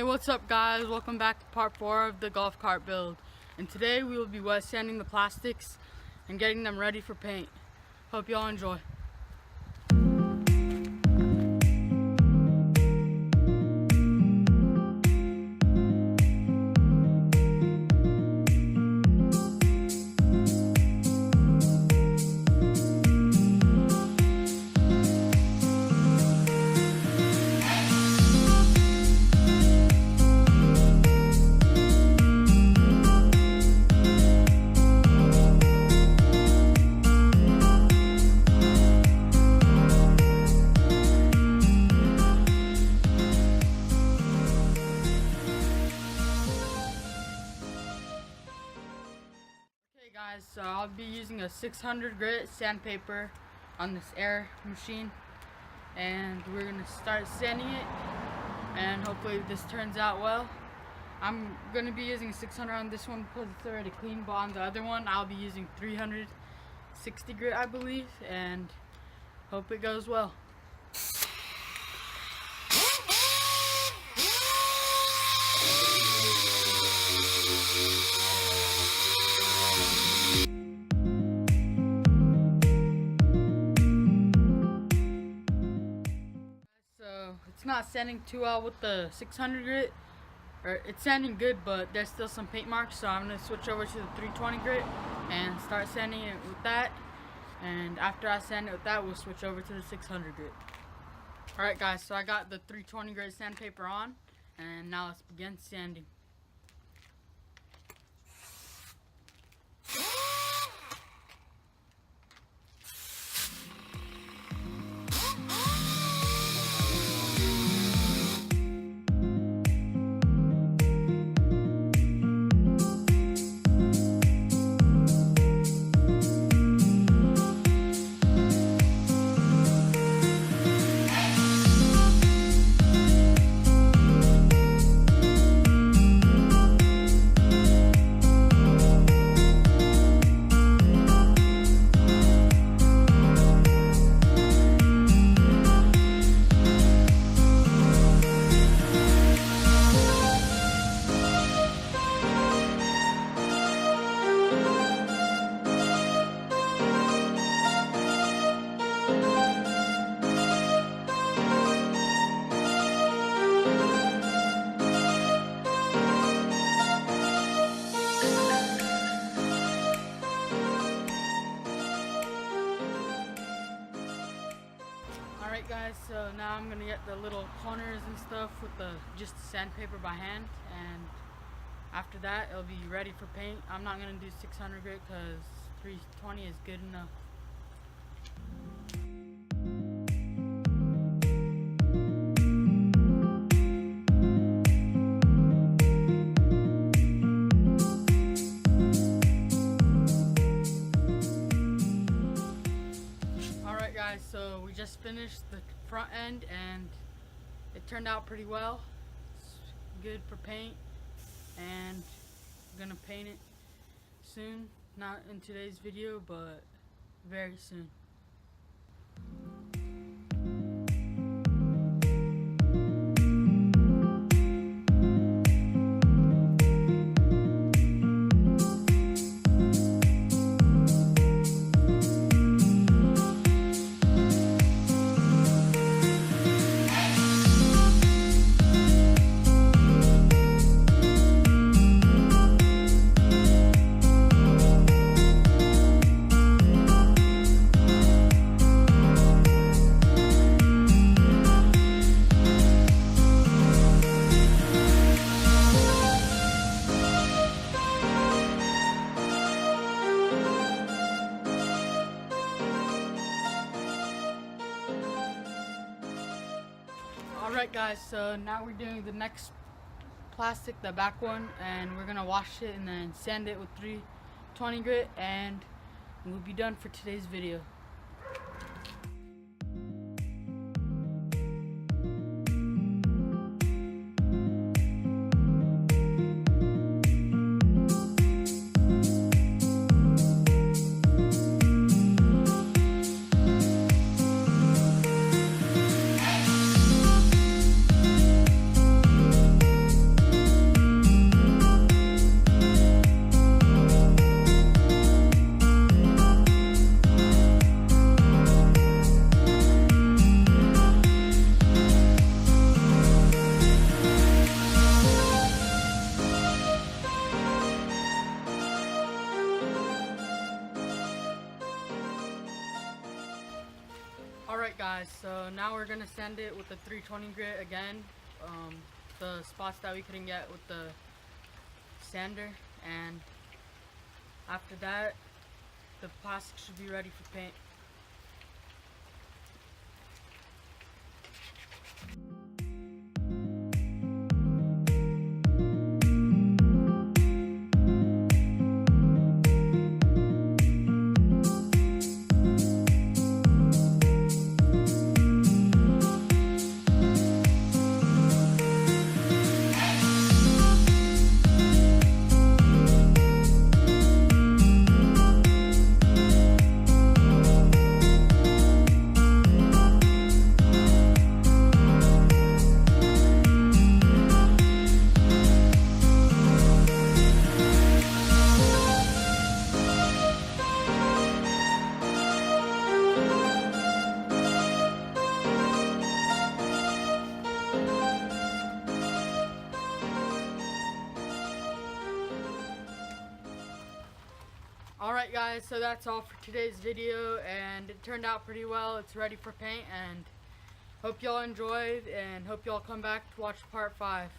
What's up guys? Welcome back to part 4 of the golf cart build. And today we will be wet sanding the plastics and getting them ready for paint. Hope y'all enjoy. Guys, so I'll be using a 600 grit sandpaper on this air machine, and we're gonna start sanding it, and hopefully this turns out well. I'm gonna be using 600 on this one because it's already clean, but on the other one I'll be using 360 grit, I believe, and hope it goes well. It's not sanding too well with the 600 grit, or it's sanding good, but there's still some paint marks, so I'm going to switch over to the 320 grit and start sanding it with that. And after I sand it with that, we'll switch over to the 600 grit. Alright guys, so I got the 320 grit sandpaper on, and now let's begin sanding. Alright guys, so now I'm gonna get the little corners and stuff with just sandpaper by hand, and after that it'll be ready for paint. I'm not gonna do 600 grit because 320 is good enough. Guys, so we just finished the front end and it turned out pretty well. It's good for paint, and I'm gonna paint it soon, not in today's video but very soon. Alright guys, so now we're doing the next plastic, the back one, and we're gonna wash it and then sand it with 320 grit, and we'll be done for today's video. Alright guys, so now we're gonna sand it with the 320 grit again. The spots that we couldn't get with the sander, and after that the plastic should be ready for paint. Alright guys, so that's all for today's video, and it turned out pretty well. It's ready for paint, and hope y'all enjoyed, and hope y'all come back to watch part 5.